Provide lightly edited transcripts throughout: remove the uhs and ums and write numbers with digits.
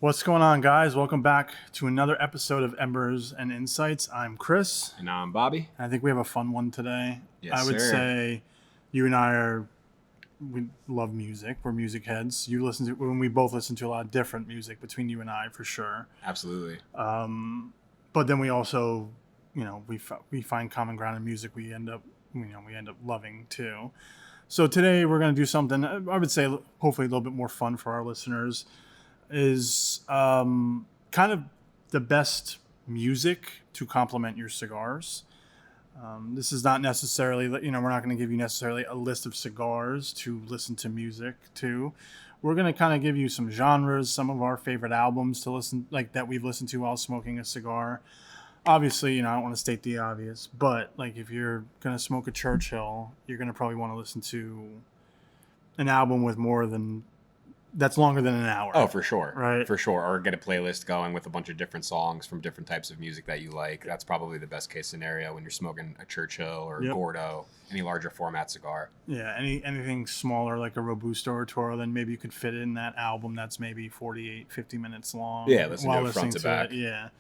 What's going on, guys? Welcome back to another episode of Embers and Insights. I'm Chris. And I'm Bobby. I think we have a fun one today. Yes, I would sir. say you and we love music. We're music heads. We both listen to a lot of different music between you and I, for sure. Absolutely. But then we also, we find common ground in music. We end up loving too. So today we're going to do something, I would say, hopefully a little bit more fun for our listeners. Is kind of the best music to complement your cigars. This is not necessarily, we're not going to give you necessarily a list of cigars to listen to music to. We're going to kind of give you some genres, some of our favorite albums to listen, like that we've listened to while smoking a cigar. Obviously, I don't want to state the obvious, but like if you're going to smoke a Churchill, you're going to probably want to listen to an album with that's longer than an hour. Oh, for sure. Right. For sure. Or get a playlist going with a bunch of different songs from different types of music that you like. That's probably the best case scenario when you're smoking a Churchill or a Gordo, any larger format cigar. Yeah, anything smaller like a Robusto or Toro, then maybe you could fit in that album that's maybe 48, 50 minutes long. Yeah, listen to it front to back. Yeah.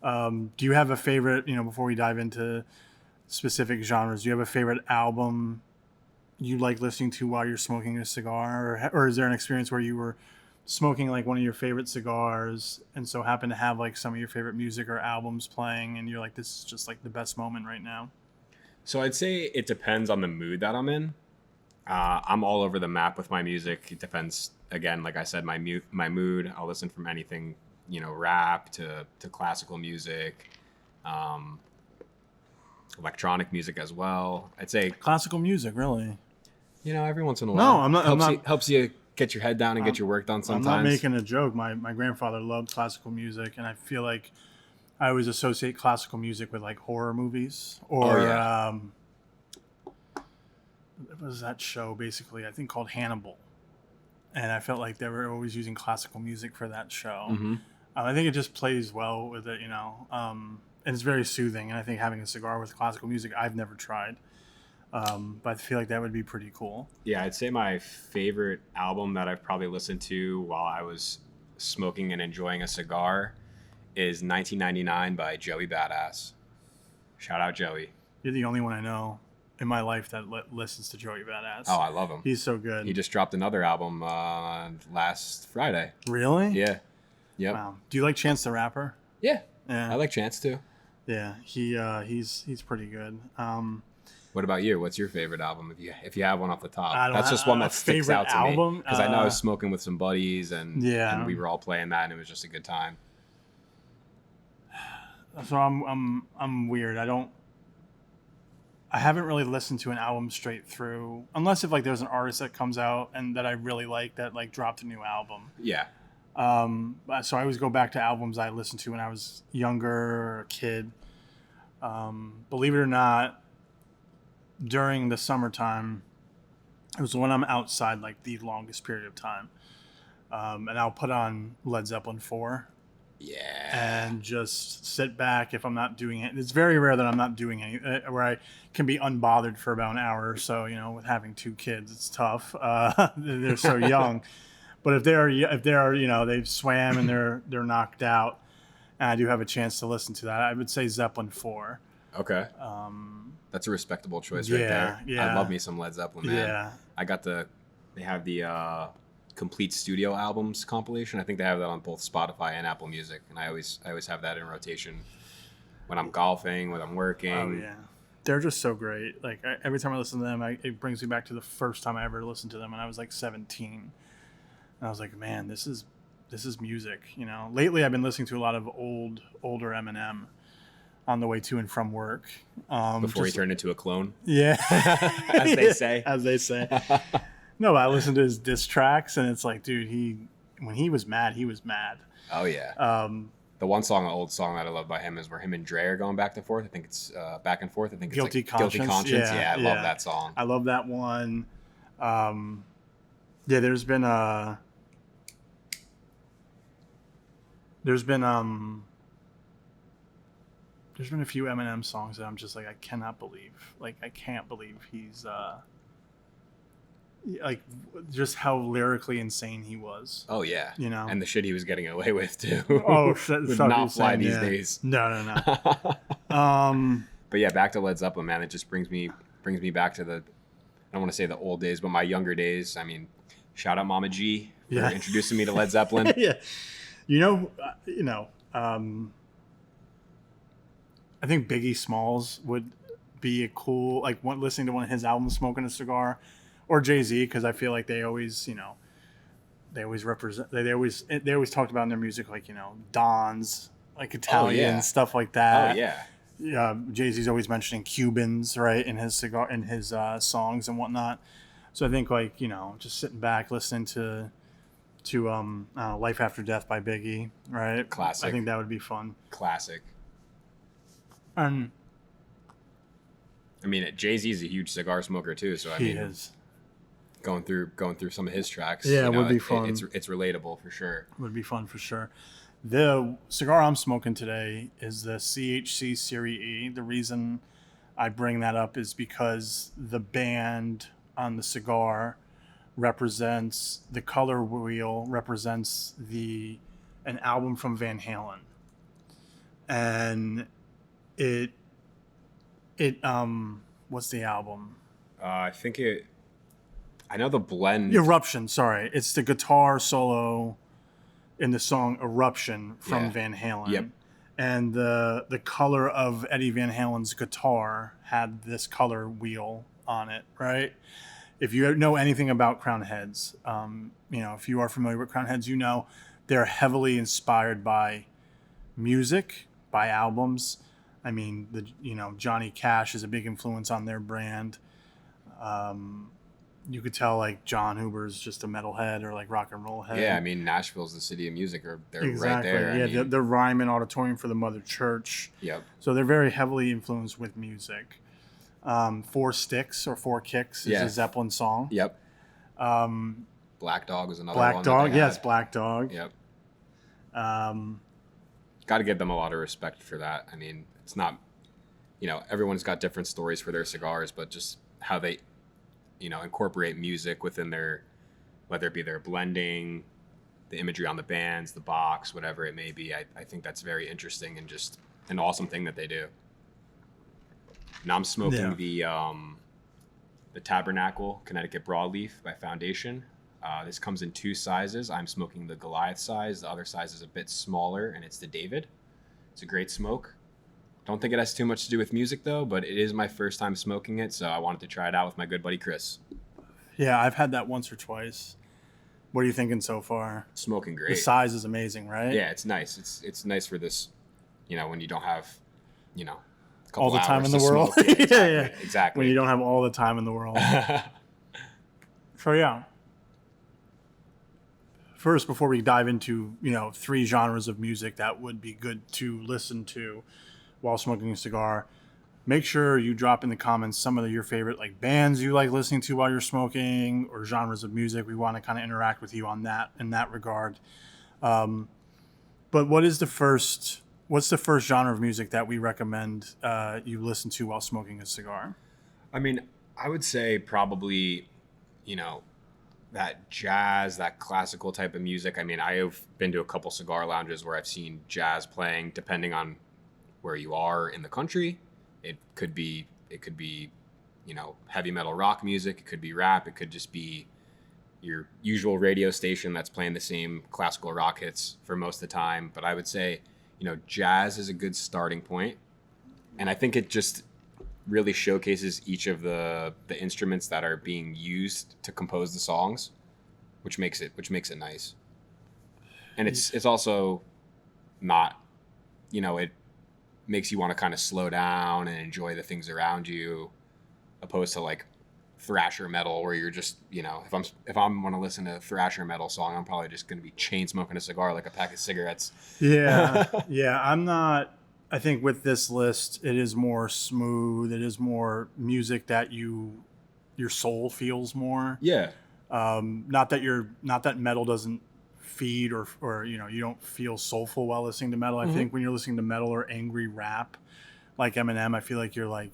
Do you have a favorite, before we dive into specific genres, do you have a favorite album you like listening to while you're smoking a cigar, or is there an experience where you were smoking like one of your favorite cigars and so happen to have like some of your favorite music or albums playing and you're like, this is just like the best moment right now? So I'd say it depends on the mood that I'm in. I'm all over the map with my music. It depends, again, like I said, my mood. I'll listen from anything, rap to classical music, electronic music as well. I'd say Classical music, really? Every once in a while. No, I'm not. Helps you get your head down and get your work done sometimes. I'm not making a joke. My grandfather loved classical music, and I feel like I always associate classical music with like horror movies or what was that show basically? I think called Hannibal, and I felt like they were always using classical music for that show. Mm-hmm. I think it just plays well with it, and it's very soothing. And I think having a cigar with classical music, I've never tried. But I feel like that would be pretty cool. Yeah, I'd say my favorite album that I've probably listened to while I was smoking and enjoying a cigar is 1999 by Joey Badass. Shout out Joey. You're the only one I know in my life that listens to Joey Badass. Oh, I love him. He's so good. He just dropped another album last Friday. Really? Yeah. Yep. Wow. Do you like Chance the Rapper? Yeah. Yeah. I like Chance too. Yeah, he's pretty good. What about you? What's your favorite album if you have one off the top? That's just one that sticks out to me because I know I was smoking with some buddies and we were all playing that and it was just a good time. So I'm weird. I haven't really listened to an album straight through unless if like there's an artist that comes out and that I really like that like dropped a new album. Yeah. So I always go back to albums I listened to when I was younger or a kid. Believe it or not, during the summertime, it was when I'm outside like the longest period of time. And I'll put on Led Zeppelin 4. Yeah. And just sit back if I'm not doing it. It's very rare that I'm not doing any where I can be unbothered for about an hour or so. With having two kids, it's tough. They're so young. But if they're they've swam and they're knocked out, and I do have a chance to listen to that, I would say Zeppelin 4. Okay. That's a respectable choice right there. Yeah. I love me some Led Zeppelin, man. Yeah. They have the complete studio albums compilation. I think they have that on both Spotify and Apple Music, and I always have that in rotation when I'm golfing, when I'm working. Oh yeah. They're just so great. Like every time I listen to them, it brings me back to the first time I ever listened to them, and I was like 17. And I was like, man, this is music. Lately I've been listening to a lot of older Eminem on the way to and from work. Before he turned into a clone. Yeah. As they say. As they say. No, but I listened to his diss tracks, and it's like, dude, when he was mad, he was mad. Oh yeah. The old song that I love by him is where him and Dre are going back and forth. I think it's back and forth. I think it's Guilty Conscience. Guilty Conscience. Yeah, I love that song. I love that one. Yeah, there's been a few Eminem songs that I'm just like, I can't believe he's like just how lyrically insane he was. Oh yeah, You know, and the shit he was getting away with too would stuff not he's fly saying, these yeah. days. No. But yeah, back to Led Zeppelin, man. It just brings me back to the, I don't want to say the old days, but my younger days. I mean, shout out Mama G for Yeah. introducing me to Led Zeppelin. Yeah, you know, I think Biggie Smalls would be a cool, like, listening to one of his albums, smoking a cigar, or Jay-Z, because I feel like they always, they always represent, they always talked about in their music, like, Dons, like Italian stuff like Oh that. yeah. Jay-Z's always mentioning Cubans, right, in his songs and whatnot. So I think, like, just sitting back listening to Life After Death by Biggie, right? Classic. I think that would be fun. Classic. And I mean, Jay-Z is a huge cigar smoker too, so I he mean, is. going through some of his tracks, Yeah, it would be fun. It's relatable for sure. Would be fun for sure. The cigar I'm smoking today is the CHC Series E. The reason I bring that up is because the band on the cigar represents, the color wheel represents an album from Van Halen. And it what's the album? I know the blend. Eruption, sorry. It's the guitar solo in the song Eruption from Van Halen. Yep. And the color of Eddie Van Halen's guitar had this color wheel on it, right? If you know anything about Crown Heads, if you are familiar with Crown Heads, they're heavily inspired by music, by albums. I mean, Johnny Cash is a big influence on their brand. You could tell, like, John Huber's just a metalhead or like rock and roll head. Yeah, I mean, Nashville's the city of music, or they're Exactly. right there. Yeah, the Ryman Auditorium for the Mother Church. Yep. So they're very heavily influenced with music. Four Sticks or Four Kicks is a Zeppelin song. Yep. Black Dog was another Black one. Dog, yes, Black Dog. Yep. Got to give them a lot of respect for that. I mean, it's not, everyone's got different stories for their cigars, but just how they, incorporate music within their, whether it be their blending, the imagery on the bands, the box, whatever it may be. I think that's very interesting and just an awesome thing that they do. Now I'm smoking the Tabernacle Connecticut Broadleaf by Foundation. This comes in two sizes. I'm smoking the Goliath size. The other size is a bit smaller, and it's the David. It's a great smoke. Don't think it has too much to do with music, though, but it is my first time smoking it, so I wanted to try it out with my good buddy Chris. Yeah, I've had that once or twice. What are you thinking so far? Smoking great. The size is amazing, right? Yeah, it's nice. It's nice for this, when you don't have, a couple all the time in hours the to world. smoke. Yeah, Yeah. Exactly. When you don't have all the time in the world. So yeah. First, before we dive into, three genres of music that would be good to listen to while smoking a cigar, make sure you drop in the comments some of your favorite, like, bands you like listening to while you're smoking, or genres of music. We want to kind of interact with you on that, in that regard. But what's the first genre of music that we recommend you listen to while smoking a cigar? I mean, I would say probably, that jazz, that classical type of music. I mean, I have been to a couple cigar lounges where I've seen jazz playing, depending on where you are in the country. It could be, heavy metal rock music. It could be rap. It could just be your usual radio station that's playing the same classical rock hits for most of the time. But I would say, jazz is a good starting point. And I think it just really showcases each of the instruments that are being used to compose the songs, which makes it nice. And it's also not, it makes you want to kind of slow down and enjoy the things around you, opposed to like thrasher metal where you're just, if I'm want to listen to a thrasher metal song, I'm probably just going to be chain smoking a cigar like a pack of cigarettes. Yeah. Yeah. I think with this list, it is more smooth. It is more music that your soul feels more. Yeah. Not that metal doesn't feed or you don't feel soulful while listening to metal. I think when you're listening to metal or angry rap, like Eminem, I feel like you're like,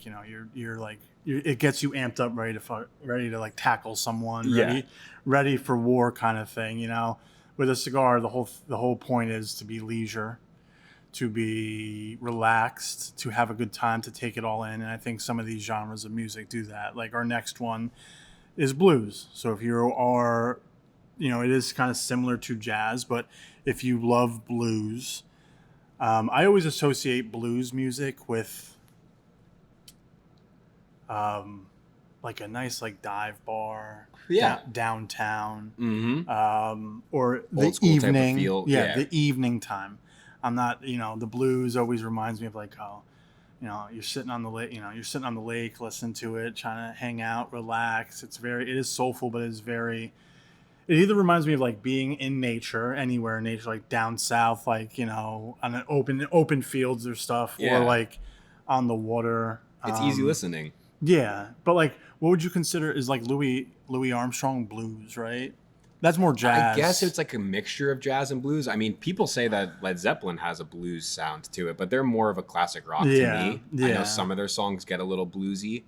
it gets you amped up, ready to like tackle someone, Yeah. ready for war kind of thing. With a cigar, the whole point is to be leisure, to be relaxed, to have a good time, to take it all in. And I think some of these genres of music do that. Like our next one is blues. So if you are, it is kind of similar to jazz, but if you love blues, I always associate blues music with like a nice like dive bar Yeah. downtown, Mm-hmm. or the Old school type of evening. feel. Yeah, Yeah. the evening time. I'm not, the blues always reminds me of like how, you're sitting on the lake, listening to it, trying to hang out, relax. It is soulful, but it either reminds me of like being in nature, anywhere in nature, like down south, like, on an open fields or stuff, or Yeah. like on the water. It's easy listening. Yeah. But like, what would you consider is like Louis Armstrong blues, right? That's more jazz. I guess it's like a mixture of jazz and blues. I mean, people say that Led Zeppelin has a blues sound to it, but they're more of a classic rock to me. I know some of their songs get a little bluesy.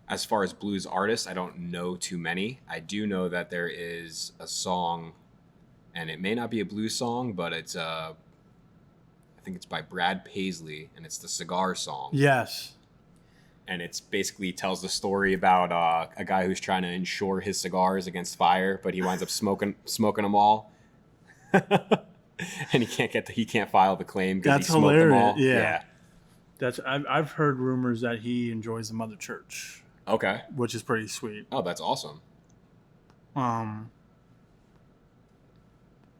As far as blues artists, I don't know too many. I do know that there is a song, and it may not be a blues song, but I think it's by Brad Paisley, and it's the Cigar song. Yes. And it's basically tells the story about a guy who's trying to insure his cigars against fire, but he winds up smoking them all, and he can't file the claim because he smoked them all. Yeah. I've heard rumors that he enjoys the Mother Church. Okay. Which is pretty sweet. Oh, that's awesome.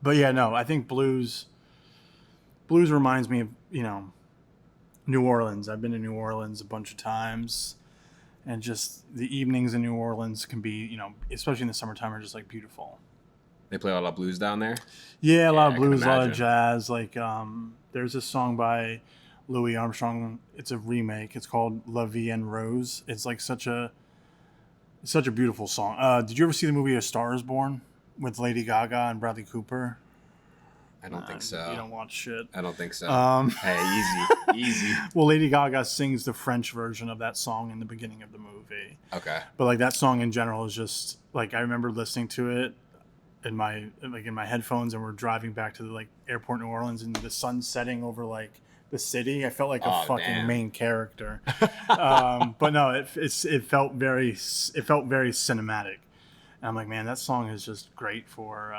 But yeah, no, I think blues reminds me of, New Orleans. I've been to New Orleans a bunch of times, and just the evenings in New Orleans can be, especially in the summertime, are just like beautiful. They play a lot of blues down there? Yeah, a lot of blues, a lot of jazz. Like, there's a song by Louis Armstrong. It's a remake. It's called La Vie en Rose. It's like such a beautiful song. Did you ever see the movie A Star Is Born with Lady Gaga and Bradley Cooper? I don't think so. You don't watch shit. I don't think so. Hey, easy. Well, Lady Gaga sings the French version of that song in the beginning of the movie. Okay. But like that song in general is just like, I remember listening to it in my headphones, and we're driving back to the like airport in New Orleans, and the sun setting over like the city. I felt like a fucking main character. But no, it felt very cinematic. And I'm like, man, that song is just great for.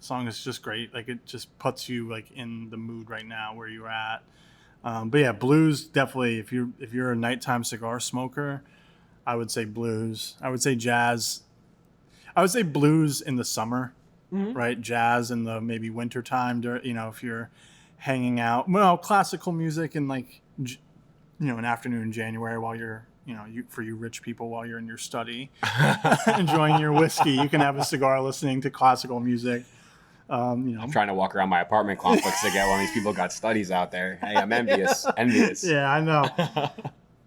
Song is just great. Like, it just puts you like in the mood right now where you're at. But yeah, blues definitely. If you're a nighttime cigar smoker, I would say blues. I would say jazz. I would say blues in the summer, right? Jazz in the maybe winter time. If you're hanging out. Well, classical music in like an afternoon in January while you're for you rich people while you're in your study enjoying your whiskey, you can have a cigar listening to classical music. I'm trying to walk around my apartment complex to get one of these people got studies out there. Hey, I'm envious. Yeah, I know.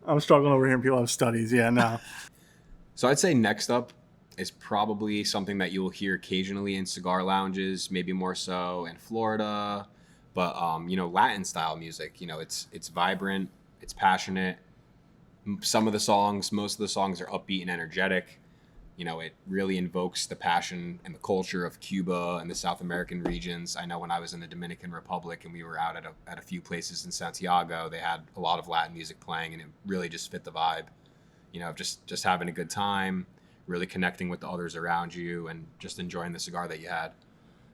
I'm struggling over here and people have studies. Yeah, no. So I'd say next up is probably something that you will hear occasionally in cigar lounges, maybe more so in Florida. But, Latin style music, it's vibrant, it's passionate. Most of the songs are upbeat and energetic. It really invokes the passion and the culture of Cuba and the South American regions. I know when I was in the Dominican Republic and we were out at a few places in Santiago, they had a lot of Latin music playing, and it really just fit the vibe. Just having a good time, really connecting with the others around you, and just enjoying the cigar that you had.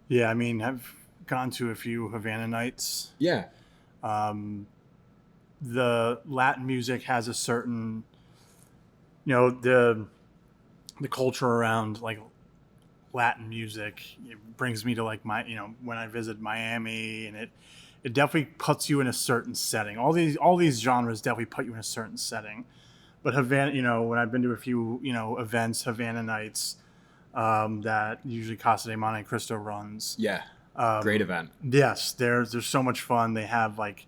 Yeah, I mean, I've gone to a few Havana nights. Yeah. The Latin music has a certain, the culture around like Latin music. It brings me to like my, when I visit Miami, and it definitely puts you in a certain setting. All these genres definitely put you in a certain setting. But Havana, when I've been to a few, events, Havana nights, that usually Casa de Monte Cristo runs. Yeah. Great event. Yes. There's so much fun. They have like,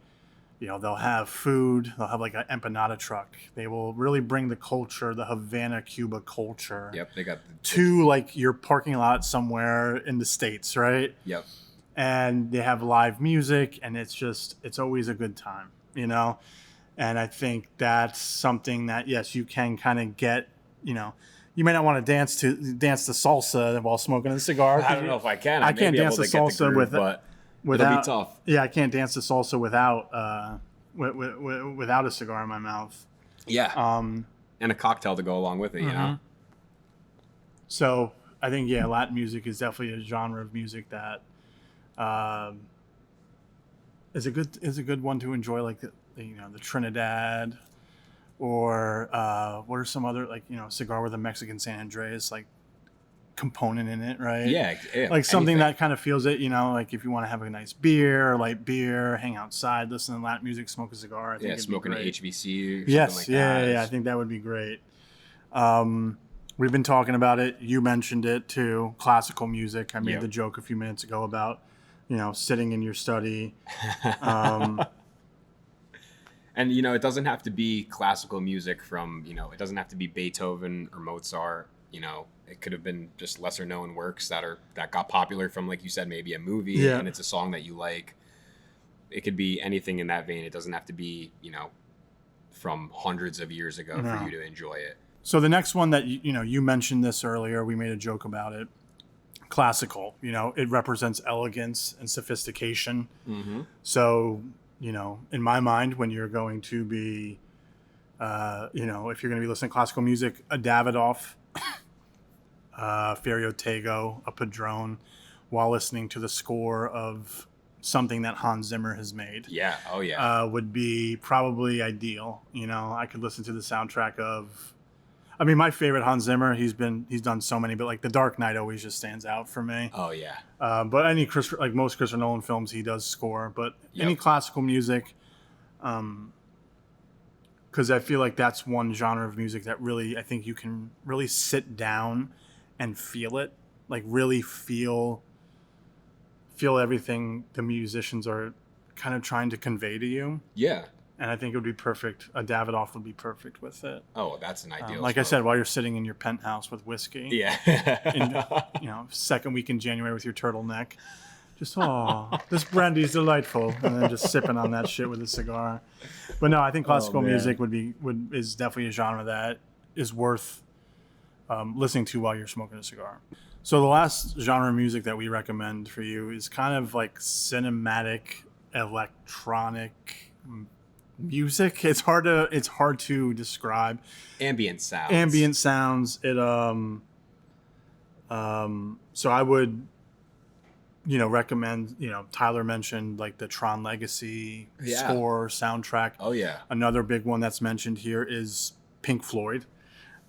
they'll have food. They'll have like an empanada truck. They will really bring the culture, the Havana, Cuba culture. Yep. They got to like your parking lot somewhere in the States, right? Yep. and they have live music, and it's always a good time, And I think that's something that, yes, you can kind of get, you may not want to dance to salsa while smoking a cigar. I don't know if I can. I may can't be dance able to to get the salsa groove, but without, it'll be tough. Yeah, I can't dance to salsa without a cigar in my mouth. Yeah. Um, and a cocktail to go along with it, you know? So I think, yeah, Latin music is definitely a genre of music that is a good one to enjoy, like the Trinidad, or what are some other, like, cigar with a Mexican San Andreas like component in it, right? Yeah, like something anything. that kind of feels it, like if you want to have a nice beer or light beer, hang outside, listen to Latin music, smoke a cigar. I think it'd smoking be an great. HVC or something Yes, like yeah, that. yeah, I think that would be great. We've been talking about it. You mentioned it too. Classical music. I made Yep. the joke a few minutes ago about, sitting in your study. Um, And it doesn't have to be classical music from, it doesn't have to be Beethoven or Mozart. It could have been just lesser known works that got popular from, like you said, maybe a movie, Yeah. and it's a song that you like. It could be anything in that vein. It doesn't have to be, from hundreds of years ago No. for you to enjoy it. So the next one that you mentioned this earlier, we made a joke about it. Classical, it represents elegance and sophistication. Mm-hmm. So, in my mind, when you're going to be, if you're going to be listening to classical music, a Davidoff, Ferio Tego, a Padron, while listening to the score of something that Hans Zimmer has made. Yeah. Oh, yeah. Would be probably ideal. I could listen to the soundtrack of, my favorite Hans Zimmer, he's done so many, but like The Dark Knight always just stands out for me. Oh, yeah. But like most Christopher Nolan films, he does score. But any classical music, because I feel like that's one genre of music that really, I think you can really sit down and feel it, like really feel everything the musicians are kind of trying to convey to you. Yeah. And I think it would be perfect. A Davidoff would be perfect with it. Oh, that's an ideal. Like I said, while you're sitting in your penthouse with whiskey. Yeah. in, second week in January with your turtleneck. Just, this brandy's delightful. And then just sipping on that shit with a cigar. But no, I think classical music is definitely a genre that is worth listening to while you're smoking a cigar. So the last genre of music that we recommend for you is kind of like cinematic electronic music. It's hard to describe. Ambient sounds. It so I would recommend, Tyler mentioned like the Tron Legacy score soundtrack. Oh yeah. Another big one that's mentioned here is Pink Floyd.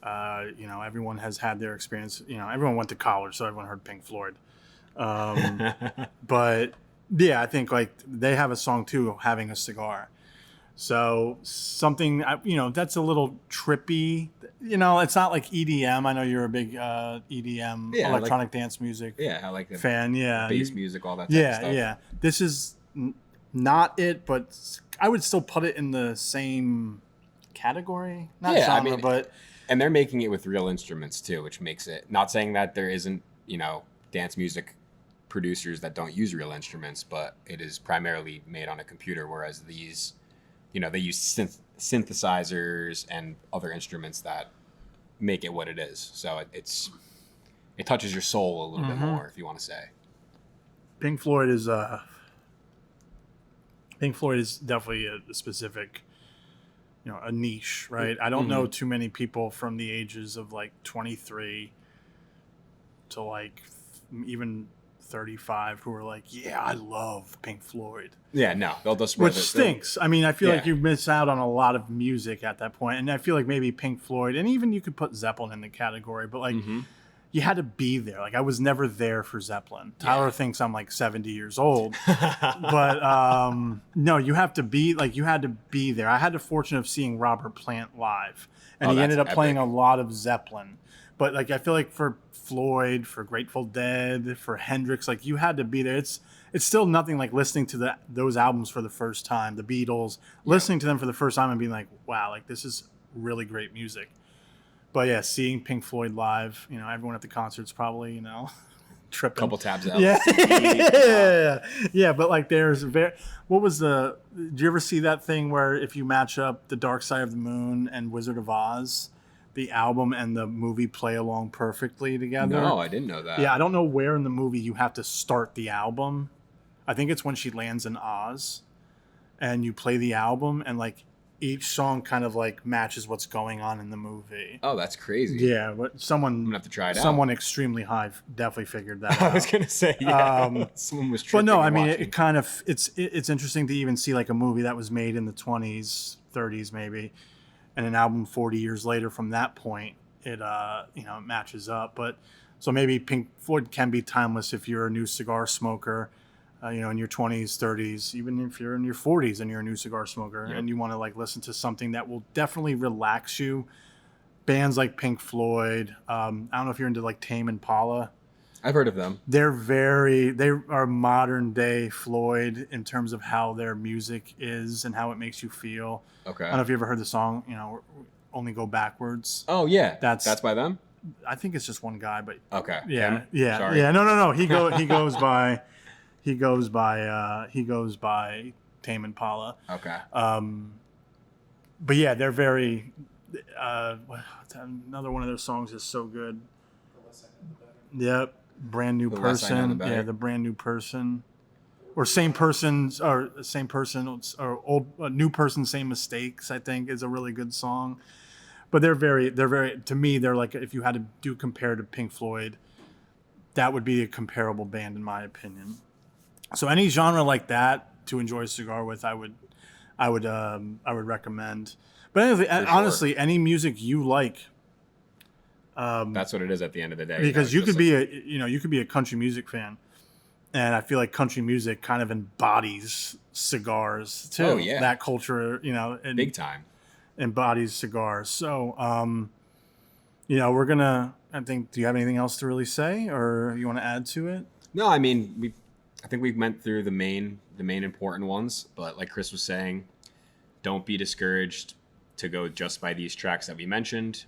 Everyone has had their experience. Everyone went to college, so everyone heard Pink Floyd. But yeah, I think like they have a song too, Having a Cigar. So something, that's a little trippy. It's not like EDM. I know you're a big EDM, electronic dance music I like the fan. Yeah, bass music, all that type of stuff. Yeah. This is not it, but I would still put it in the same category. Not genre, but... And they're making it with real instruments too, which makes it, not saying that there isn't, dance music producers that don't use real instruments, but it is primarily made on a computer, whereas these, they use synthesizers and other instruments that make it what it is. So it touches your soul a little bit more, if you want to say. Pink Floyd is definitely a specific, a niche, right? I don't know too many people from the ages of like 23 to like even 35 who are like, yeah, I love Pink Floyd. Yeah, no, they'll just which stinks. I feel like you miss out on a lot of music at that point, and I feel like maybe Pink Floyd, and even you could put Zeppelin in the category, but like you had to be there. Like I was never there for Zeppelin. Tyler thinks I'm like 70 years old, but no, you had to be there. I had the fortune of seeing Robert Plant live, and he ended up playing a lot of Zeppelin. But like I feel like for Floyd, for Grateful Dead, for Hendrix, like you had to be there. It's still nothing like listening to those albums for the first time. The Beatles, listening to them for the first time and being like, wow, like this is really great music. But yeah, seeing Pink Floyd live, everyone at the concerts probably, tripping. Couple tabs out. Yeah. Yeah. But like, did you ever see that thing where if you match up The Dark Side of the Moon and Wizard of Oz, the album and the movie play along perfectly together? No, I didn't know that. Yeah, I don't know where in the movie you have to start the album. I think it's when she lands in Oz and you play the album and like each song kind of like matches what's going on in the movie. Oh, that's crazy. Yeah, but I'm gonna have to try it out. Someone extremely high definitely figured that out. I was gonna say, yeah, someone was tripping. But no, I mean, it kind of it's interesting to even see like a movie that was made in the 20s, 30s maybe, and an album 40 years later from that point, it it matches up. But so maybe Pink Floyd can be timeless if you're a new cigar smoker. In your 20s, 30s, even if you're in your 40s and you're a new cigar smoker, and you want to like listen to something that will definitely relax you. Bands like Pink Floyd. I don't know if you're into like Tame Impala. I've heard of them. They are modern day Floyd in terms of how their music is and how it makes you feel. Okay. I don't know if you ever heard the song, Only Go Backwards. Oh yeah, that's by them. I think it's just one guy, but okay. Yeah, Him? yeah, Sorry. yeah. No. He goes by Tame Impala. Okay. But yeah, they're very. Another one of their songs is so good. The less I know, the better. Yep, brand new The less I know, the person. better. Yeah, the brand new person, or same person, or old new person, same mistakes. I think is a really good song. But they're very. To me, they're like if you had to do compare to Pink Floyd, that would be a comparable band in my opinion. So any genre like that to enjoy a cigar with, I would recommend. But anyway, honestly, any music you like. That's what it is at the end of the day. Because you could be a country music fan, and I feel like country music kind of embodies cigars too. Oh yeah, that culture, and big time embodies cigars. So, we're gonna. I think. Do you have anything else to really say, or you want to add to it? No, I mean I think we went through the main important ones, but like Chris was saying, don't be discouraged to go just by these tracks that we mentioned.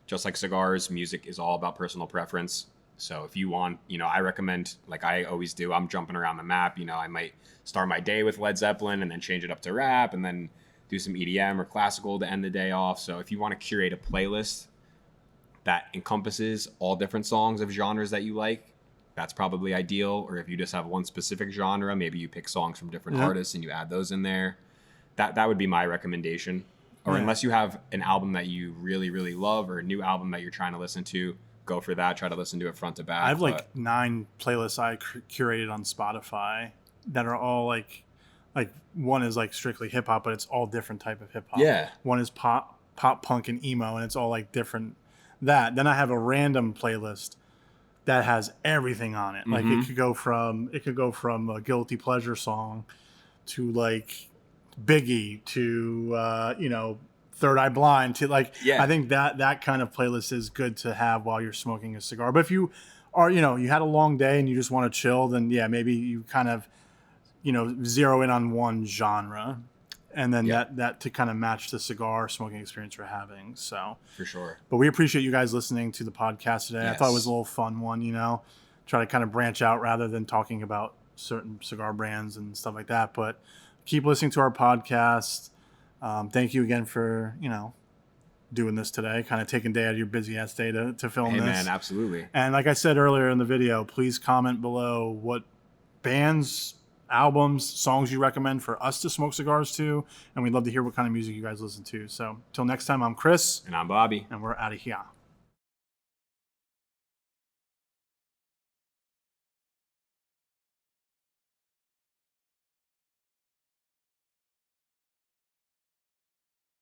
Just like cigars, music is all about personal preference. So if you want, I recommend, like I always do, I'm jumping around the map. I might start my day with Led Zeppelin and then change it up to rap and then do some EDM or classical to end the day off. So if you want to curate a playlist that encompasses all different songs of genres that you like, that's probably ideal. Or if you just have one specific genre, maybe you pick songs from different artists and you add those in there. That would be my recommendation. Or unless you have an album that you really, really love or a new album that you're trying to listen to, go for that. Try to listen to it front to back. I have like 9 playlists I curated on Spotify that are all like one is like strictly hip hop, but it's all different type of hip hop. Yeah. One is pop punk and emo, and it's all like different. Then I have a random playlist that has everything on it. Like it could go from a guilty pleasure song to like Biggie to Third Eye Blind to like. I think that kind of playlist is good to have while you're smoking a cigar. But if you are you had a long day and you just want to chill, then maybe you kind of zero in on one genre, and then that to kind of match the cigar smoking experience we're having. So for sure. But we appreciate you guys listening to the podcast today. Yes. I thought it was a little fun one, try to kind of branch out rather than talking about certain cigar brands and stuff like that. But keep listening to our podcast. Thank you again for, doing this today, kind of taking a day out of your busy ass day to film this. Man, absolutely. And like I said earlier in the video, please comment below what bands, albums, songs you recommend for us to smoke cigars to. And we'd love to hear what kind of music you guys listen to. So till next time, I'm Chris. And I'm Bobby. And we're out of here.